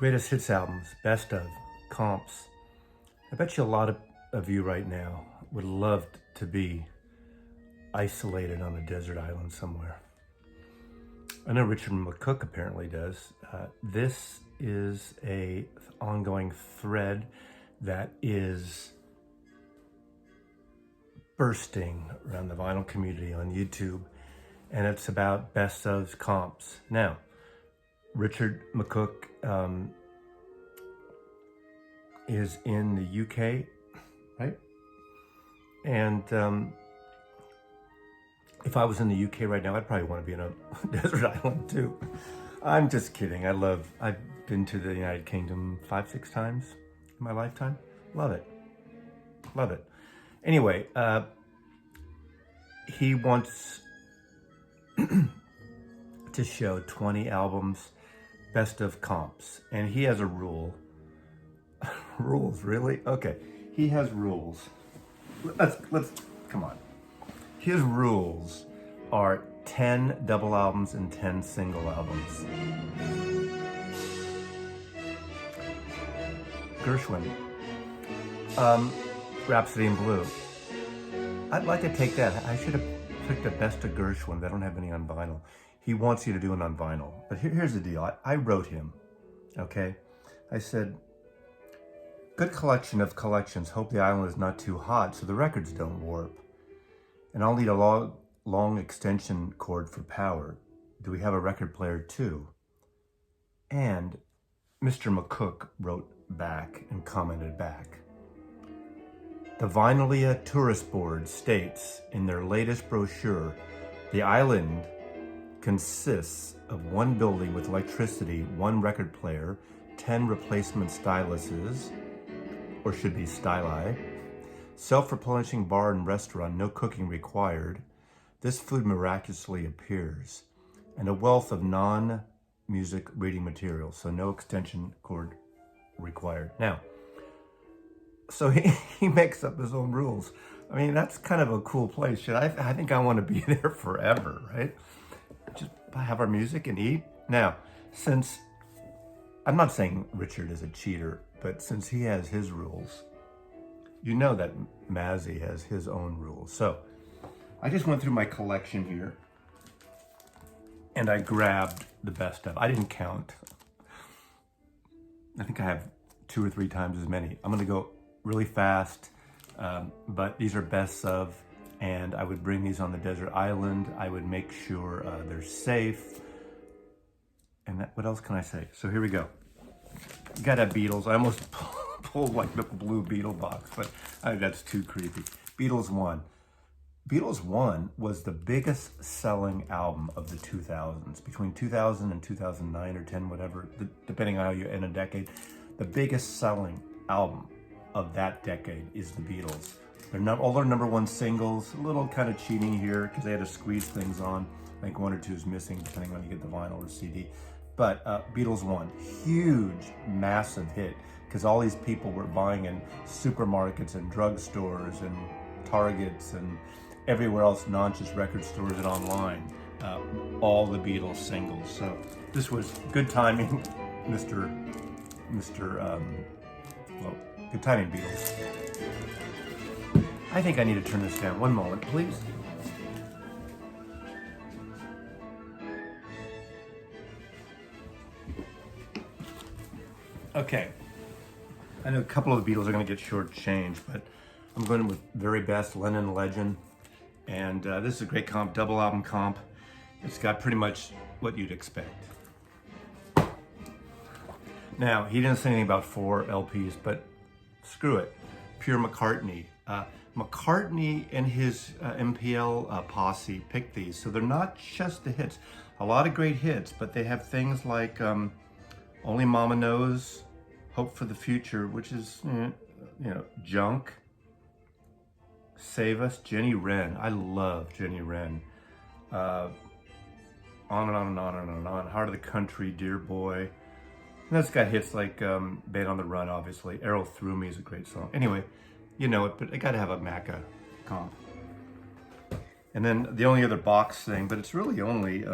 Greatest hits albums, best of, comps. I bet you a lot of you right now would love to be isolated on a desert island somewhere. I know Richard McCook apparently does. This is a ongoing thread that is bursting around the vinyl community on YouTube, and it's about best of comps. Now, Richard McCook is in the UK, right? And if I was in the UK right now, I'd probably want to be in a desert island too. I'm just kidding. I've been to the United Kingdom 5-6 times in my lifetime. Love it. Love it. Anyway, he wants to show 20 albums, best of comps. And he has a rule. Rules, really? Okay. He has rules. Let's come on. His rules are 10 double albums and 10 single albums. Gershwin, Rhapsody in Blue. I'd like to take that. I should have picked the best of Gershwin. I don't have any on vinyl. He wants you to do it on vinyl. But here's the deal. I wrote him, okay? I said, good collection of collections. Hope the island is not too hot so the records don't warp. And I'll need a long extension cord for power. Do we have a record player too? And Mr. McCook wrote back and commented back. The Vinylia Tourist Board states in their latest brochure, the island consists of one building with electricity, one record player, 10 replacement styluses, or should be styli, self-replenishing bar and restaurant, no cooking required. This food miraculously appears, and a wealth of non-music reading material, so no extension cord required. Now, so he makes up his own rules. I mean, that's kind of a cool place. I think I want to be there forever, right? Just have our music and eat. Now, since, I'm not saying Richard is a cheater, but since he has his rules, you know that Mazzy has his own rules. So I just went through my collection here and I grabbed the best of. I didn't count. I think I have 2 or 3 times as many. I'm gonna go really fast, but these are best of, and I would bring these on the desert island. I would make sure they're safe. And what else can I say? So here we go. Got a Beatles. I almost pulled like the blue Beatle box, but that's too creepy. Beatles 1. Beatles 1 was the biggest selling album of the 2000s. Between 2000 and 2009 or 10, whatever, depending on how you end a decade, the biggest selling album of that decade is the Beatles. All their #1 singles, a little kind of cheating here because they had to squeeze things on. I think 1 or 2 is missing depending on you get the vinyl or CD. But Beatles 1, huge, massive hit because all these people were buying in supermarkets and drugstores and Targets and everywhere else, not just record stores and online, all the Beatles singles. So this was good timing, well, good timing, Beatles. I think I need to turn this down. One moment, please. Okay. I know a couple of the Beatles are going to get shortchanged, but I'm going with very best Lennon Legend. And this is a great comp, double album comp. It's got pretty much what you'd expect. Now, he didn't say anything about 4 LPs, but screw it. Pure McCartney. McCartney and his MPL posse picked these, so they're not just the hits. A lot of great hits, but they have things like Only Mama Knows, Hope for the Future, which is, junk. Save Us, Jenny Wren. I love Jenny Wren. On and on and on and on. Heart of the Country, Dear Boy. And that's got hits like Band on the Run, obviously. Arrow Through Me is a great song. Anyway, you know it, but I gotta have a Macca comp. And then the only other box thing, but it's really only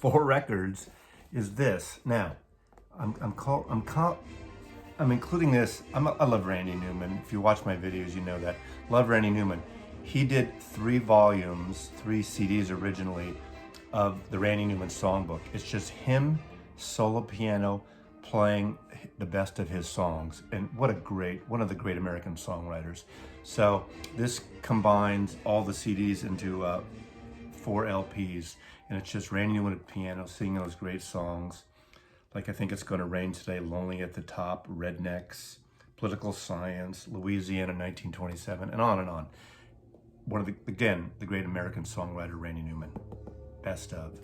4 records, is this. Now, I'm including this. I love Randy Newman. If you watch my videos, you know that. Love Randy Newman. He did 3 volumes, 3 CDs originally of the Randy Newman songbook. It's just him, solo piano, playing the best of his songs. And one of the great American songwriters. So this combines all the CDs into 4 LPs. And it's just Randy Newman at piano singing those great songs. Like I Think It's Gonna Rain Today, Lonely at the Top, Rednecks, Political Science, Louisiana 1927, and on and on. One of the great American songwriter, Randy Newman. Best of.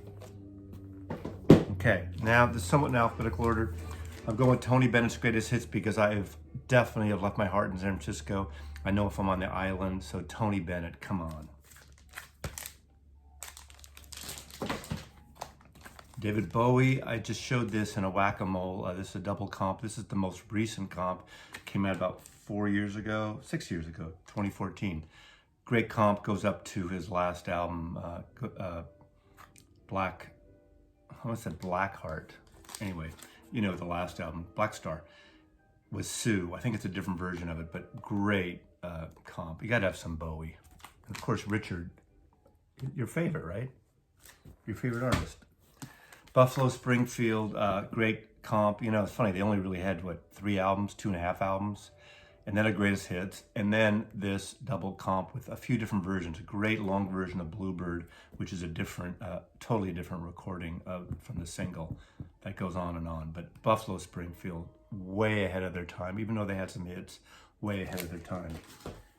Okay, now this is somewhat in alphabetical order. I'm going with Tony Bennett's greatest hits because I have definitely left my heart in San Francisco. I know if I'm on the island, so Tony Bennett, come on. David Bowie, I just showed this in a whack-a-mole. This is a double comp. This is the most recent comp. Came out about 6 years ago, 2014. Great comp, goes up to his last album, Blackheart. Anyway, you know the last album, Black Star, with Sue. I think it's a different version of it, but great comp. You gotta have some Bowie. And of course, Richard, your favorite, right? Your favorite artist. Buffalo Springfield, great comp. You know, it's funny, they only really had, 3 albums, 2.5 albums, and then a greatest hits, and then this double comp with a few different versions. A great long version of Bluebird, which is a different, totally different recording from the single that goes on and on. But Buffalo Springfield, way ahead of their time, even though they had some hits, way ahead of their time.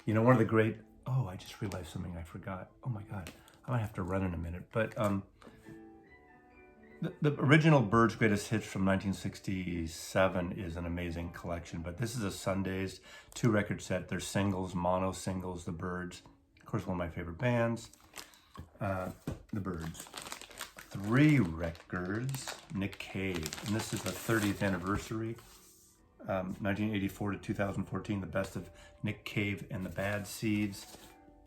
You know, one of the great, I just realized something I forgot. Oh my God, I might have to run in a minute, but the original Byrds Greatest Hits from 1967 is an amazing collection, but this is a Sundays 2-record set. They're singles, mono singles, the Byrds. Of course, one of my favorite bands, the Byrds. 3 records, Nick Cave, and this is the 30th anniversary, 1984 to 2014, the best of Nick Cave and the Bad Seeds.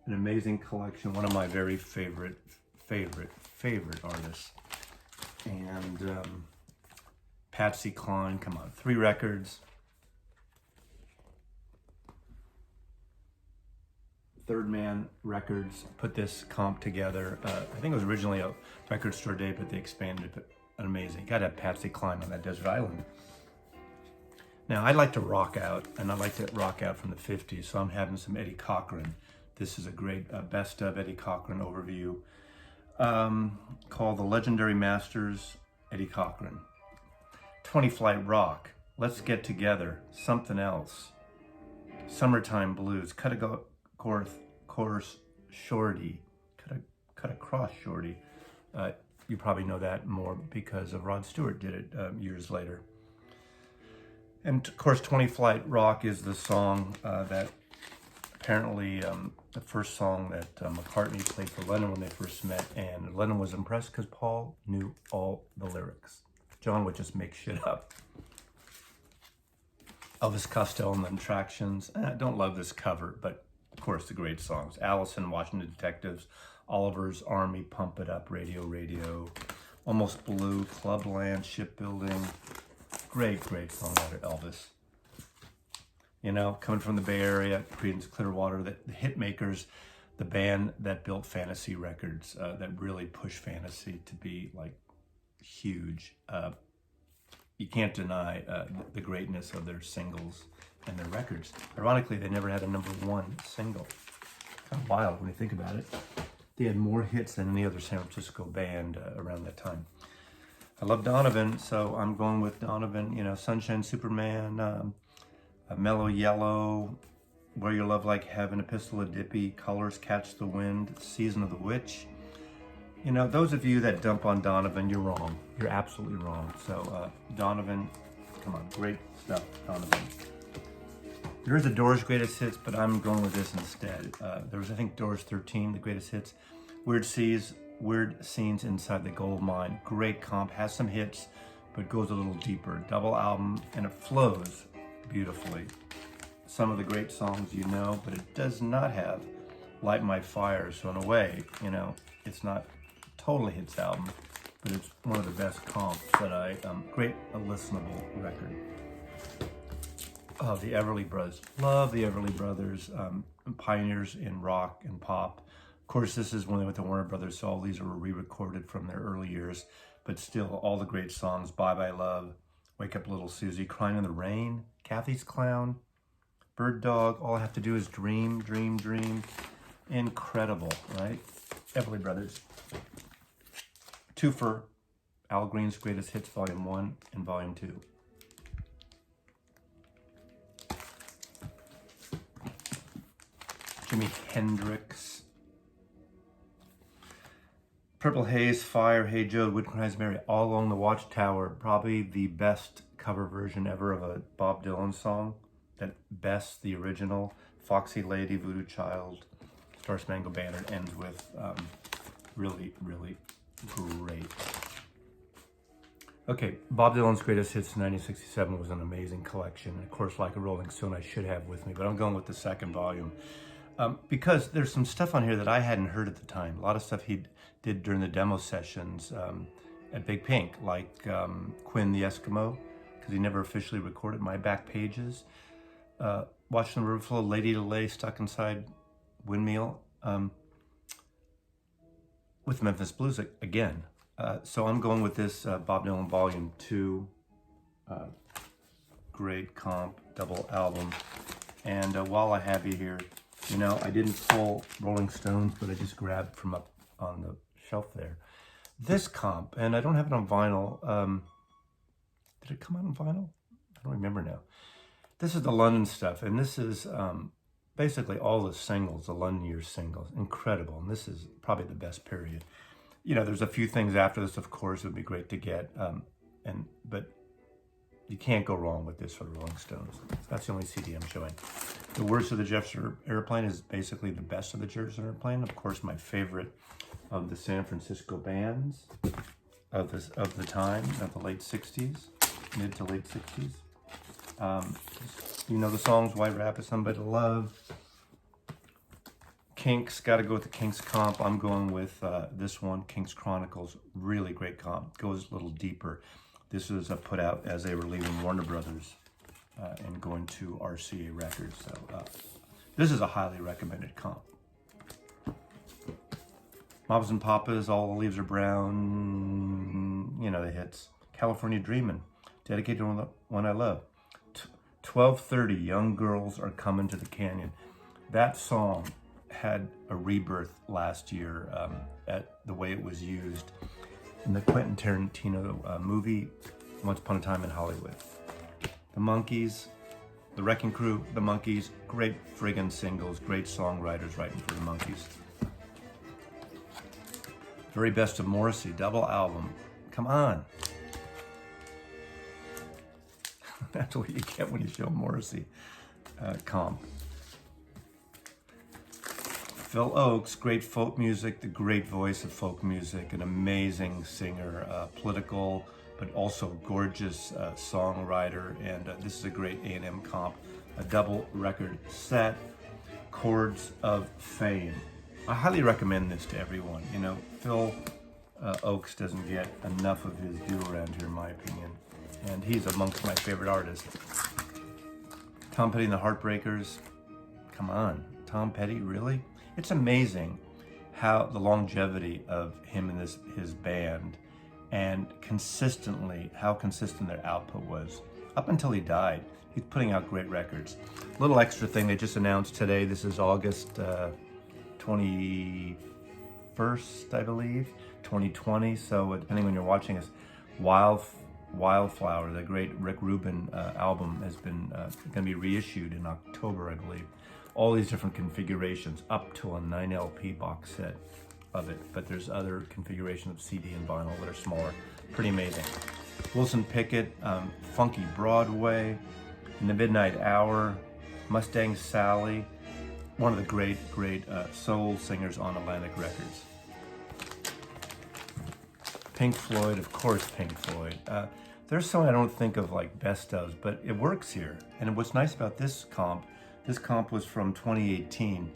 An amazing collection, one of my very favorite artists. And Patsy Cline, come on, 3 records. Third Man Records put this comp together. I think it was originally a record store day, but they expanded it, but amazing. Gotta have Patsy Cline on that desert island. Now, I like to rock out, and I like to rock out from the 50s, so I'm having some Eddie Cochran. This is a great best of Eddie Cochran overview. Called The Legendary Masters, Eddie Cochran. 20 Flight Rock, Let's Get Together, Something Else, Summertime Blues, Cut Across Shorty. You probably know that more because of Rod Stewart did it years later. And of course, 20 Flight Rock is the song that apparently the first song that McCartney played for Lennon when they first met, and Lennon was impressed because Paul knew all the lyrics. John would just make shit up. Elvis Costello and the Attractions. I don't love this cover, but of course the great songs. Allison, Washington Detectives, Oliver's Army, Pump It Up, Radio, Almost Blue, Clubland, Shipbuilding. Great songwriter, Elvis. You know, coming from the Bay Area, Creedence Clearwater, the Hitmakers, the band that built Fantasy Records, that really pushed Fantasy to be like huge. You can't deny the greatness of their singles and their records. Ironically, they never had a #1 single. Kind of wild when you think about it. They had more hits than any other San Francisco band around that time. I love Donovan, so I'm going with Donovan. You know, Sunshine Superman, Mellow Yellow, Where Your Love Like Heaven, Epistle of Dippy, Colors Catch the Wind, Season of the Witch. You know, those of you that dump on Donovan, you're wrong. You're absolutely wrong. So Donovan, come on, great stuff, Donovan. There is a Doors Greatest Hits, but I'm going with this instead. There was, I think, Doors 13, the Greatest Hits. Weird Scenes Inside the Gold Mine. Great comp, has some hits, but goes a little deeper. Double album, and it flows beautifully. Some of the great songs you know, but it does not have Light My Fire. So in a way, you know, it's not totally hits album, but it's one of the best comps that great listenable record. Oh, the Everly Brothers. Love the Everly Brothers, pioneers in rock and pop. Of course, this is when they went to Warner Brothers, so all these were re-recorded from their early years, but still all the great songs. Bye Bye Love, Wake Up Little Susie, Crying in the Rain, Kathy's Clown, Bird Dog, All I Have to Do Is Dream, Dream, Dream. Incredible, right? Everly Brothers. Twofer, Al Green's Greatest Hits, Volume 1 and Volume 2. Jimi Hendrix. Purple Haze, Fire, Hey Joe, Wood Cries Mary, All Along the Watchtower. Probably the best cover version ever of a Bob Dylan song. That best, the original. Foxy Lady, Voodoo Child, Star Spangled Banner ends with really, really great. Okay, Bob Dylan's Greatest Hits 1967 was an amazing collection. And of course, Like a Rolling Stone, I should have with me, but I'm going with the second volume. Because there's some stuff on here that I hadn't heard at the time. A lot of stuff he did during the demo sessions at Big Pink, like Quinn the Eskimo, because he never officially recorded My Back Pages. Watching the River Flow, Lady to Lay, Stuck Inside Windmill, with Memphis Blues again. So I'm going with this Bob Dylan Volume 2, great comp, double album. And while I have you here, you know, I didn't pull Rolling Stones, but I just grabbed from up on the shelf there. This comp, and I don't have it on vinyl. Did it come out on vinyl? I don't remember now. This is the London stuff, and this is basically all the singles, the London Years singles. Incredible, and this is probably the best period. You know, there's a few things after this, of course, it would be great to get, but you can't go wrong with this for the Rolling Stones. That's the only CD I'm showing. The Worst of the Jefferson Airplane is basically the best of the Jefferson Airplane. Of course, my favorite of the San Francisco bands of the time, of the late 60s, mid to late 60s. You know the songs, White Rabbit, Somebody to Love. Kinks, got to go with the Kinks comp. I'm going with this one, Kinks Chronicles. Really great comp. Goes a little deeper. This was put out as they were leaving Warner Brothers and going to RCA Records. So this is a highly recommended comp. Mamas and Papas, All the Leaves Are Brown. You know the hits. California Dreamin', Dedicated to the One I Love. 12:30, Young Girls Are Coming to the Canyon. That song had a rebirth last year at the way it was used in the Quentin Tarantino movie, Once Upon a Time in Hollywood. The Monkees, The Wrecking Crew, The Monkees, great friggin' singles, great songwriters writing for the Monkees. Very Best of Morrissey, double album. Come on. That's what you get when you show Morrissey comp. Phil Oakes, great folk music, the great voice of folk music, an amazing singer, political, but also gorgeous songwriter, and this is a great A&M comp, a double record set, Chords of Fame. I highly recommend this to everyone. You know, Phil Oakes doesn't get enough of his due around here, in my opinion, and he's amongst my favorite artists. Tom Petty and the Heartbreakers, come on, Tom Petty, really? It's amazing how the longevity of him and his band, and how consistent their output was. Up until he died, he's putting out great records. Little extra thing they just announced today, this is August 21st, I believe, 2020. So depending when you're watching this, Wildflower, the great Rick Rubin album, has been going to be reissued in October, I believe. All these different configurations, up to a 9 LP box set of it, but there's other configurations of CD and vinyl that are smaller. Pretty amazing. Wilson Pickett, Funky Broadway, In the Midnight Hour, Mustang Sally, one of the great soul singers on Atlantic Records. Pink Floyd, of course, Pink Floyd. There's some I don't think of like best ofs, but it works here. And what's nice about this comp was from 2018.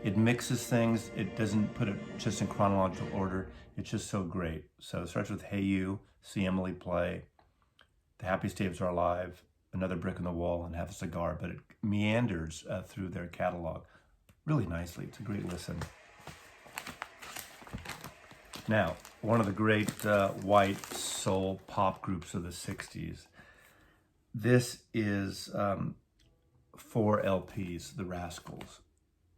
It mixes things. It doesn't put it just in chronological order. It's just so great. So it starts with Hey You, See Emily Play, The Happiest Day of Our Life, Another Brick in the Wall, and Have a Cigar. But it meanders through their catalog really nicely. It's a great listen. Now, one of the great white soul pop groups of the 60s. This is 4 LPs, The Rascals.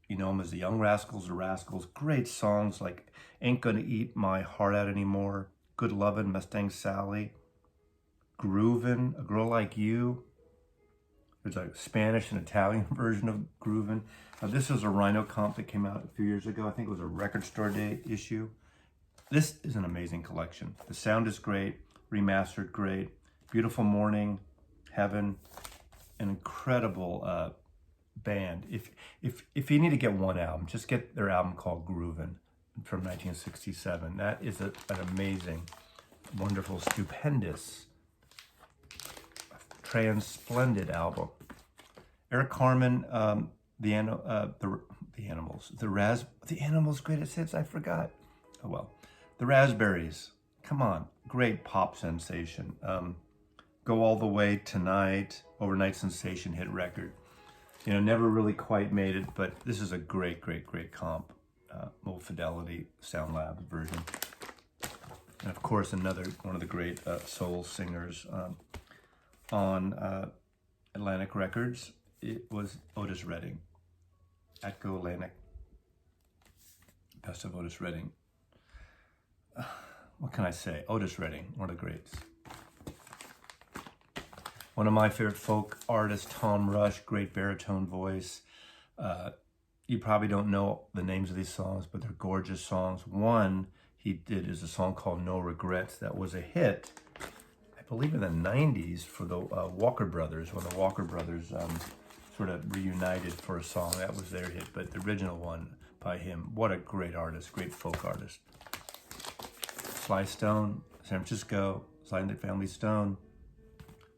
You know them as the Young Rascals, The Rascals. Great songs like Ain't Gonna Eat My Heart Out Anymore, Good Lovin', Mustang Sally, Groovin', A Girl Like You. There's a Spanish and Italian version of Groovin'. This is a Rhino comp that came out a few years ago. I think it was a Record Store Day issue. This is an amazing collection. The sound is great, remastered great, Beautiful Morning, Heaven, an incredible band. If you need to get one album, just get their album called Groovin' from 1967. That is an amazing, wonderful, stupendous, transplendid album. Eric Carmen, the Animals, the Animals' greatest hits. I forgot. Oh well. The Raspberries, come on, great pop sensation. Go All the Way Tonight, overnight sensation hit record. You know, never really quite made it, but this is a great, great, great comp. Low Fidelity Sound Lab version. And of course, another one of the great soul singers on Atlantic Records. It was Otis Redding. Atco Atlantic. Best of Otis Redding. What can I say? Otis Redding, one of the greats. One of my favorite folk artists, Tom Rush, great baritone voice. You probably don't know the names of these songs, but they're gorgeous songs. One he did is a song called No Regrets that was a hit, I believe in the 90s for the Walker Brothers, when the Walker Brothers sort of reunited for a song. That was their hit, but the original one by him, what a great artist, great folk artist. Sly Stone, San Francisco, Sly and the Family Stone.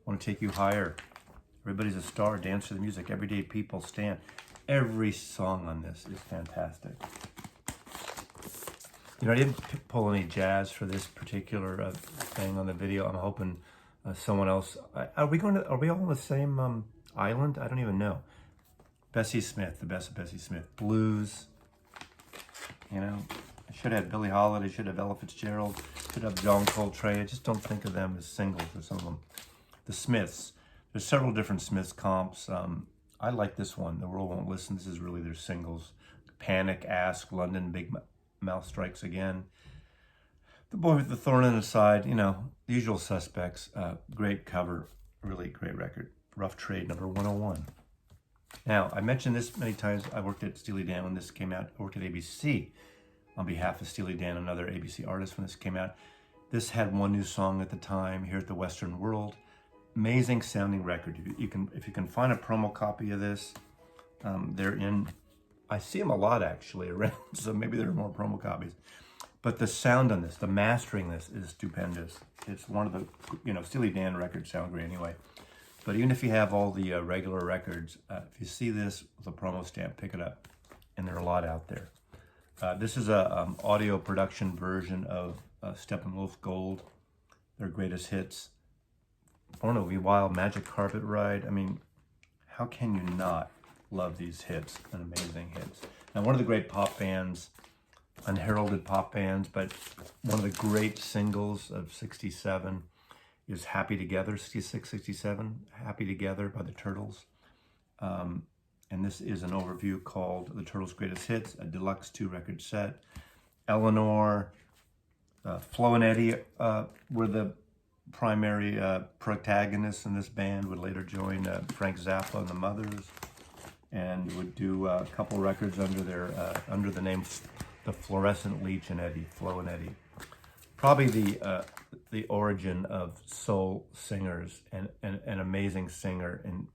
Want to Take You Higher. Everybody's a Star, Dance to the Music, Everyday People, Stand. Every song on this is fantastic. You know, I didn't pull any jazz for this particular thing on the video. I'm hoping someone else. Are we all on the same island? I don't even know. Bessie Smith, the best of Bessie Smith. Blues. You know, I should have Billie Holiday, should have Ella Fitzgerald, should have John Coltrane. I just don't think of them as singles or some of them. The Smiths. There's several different Smiths comps. I like this one, The World Won't Listen. This is really their singles. Panic, Ask, London, Big Mouth Strikes Again. The Boy with the Thorn in His Side, you know, the usual suspects. Great cover, really great record. Rough Trade, number 101. Now, I mentioned this many times. I worked at Steely Dan when this came out. I worked at ABC on behalf of Steely Dan, another ABC artist when this came out. This had one new song at the time, Here at the Western World. Amazing sounding record. If you can find a promo copy of this, they're in. I see them a lot actually around, so maybe there are more promo copies. But the sound on this, the mastering this is stupendous. It's one of the, you know, Steely Dan records sound great anyway. But even if you have all the regular records, if you see this with a promo stamp, pick it up. And there are a lot out there. This is a audio production version of Steppenwolf Gold, their greatest hits. Born to Be Wild, Magic Carpet Ride. I mean, how can you not love these hits? And amazing hits. Now, one of the great pop bands, unheralded pop bands, but one of the great singles of 67 is Happy Together, 66, 67, Happy Together by the Turtles. And this is an overview called The Turtles' Greatest Hits, a deluxe 2-record set. Eleanor, Flo and Eddie were the primary protagonists in this band, would later join Frank Zappa and the Mothers, and would do a couple records under the name The Fluorescent Leech and Eddie, Flo and Eddie. Probably the origin of soul singers, and an amazing singer and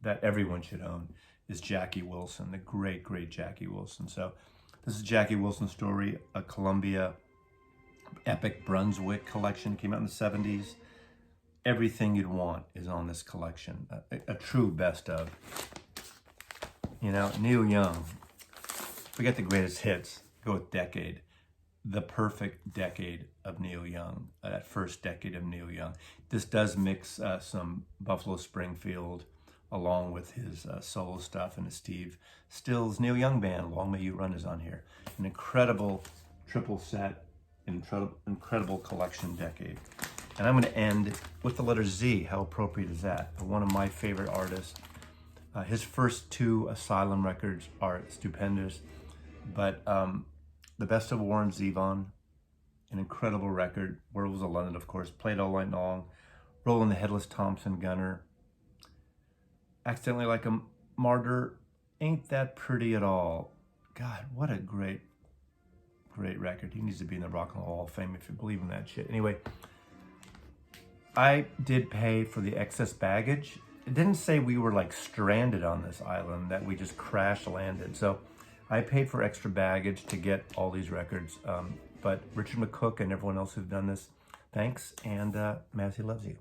that everyone should own is Jackie Wilson, the great, great Jackie Wilson. So this is Jackie Wilson's story, a Columbia Epic Brunswick collection, came out in the 70s. Everything you'd want is on this collection, a true best of. You know, Neil Young, Forget the greatest hits. Go with decade. The perfect decade of Neil Young. That first decade of Neil Young. This does mix some Buffalo Springfield along with his solo stuff and his Steve Stills Neil Young Band. Long May You Run is on here. An incredible triple set, incredible collection decade. And I'm going to end with the letter Z. How appropriate is that? One of my favorite artists. His first two Asylum records are stupendous, but The Best of Warren Zevon, an incredible record. Werewolves of London, of course. Played All Night Long. Rollin' the Headless Thompson Gunner. Accidentally Like a Martyr. Ain't That Pretty at All. God, what a great record. He needs to be in the Rock and Roll Hall of Fame if you believe in that shit. Anyway, I did pay for the excess baggage. It didn't say we were like stranded on this island, that we just crash landed. So I paid for extra baggage to get all these records. But Richard McCook and everyone else who've done this, thanks, and Massey loves you.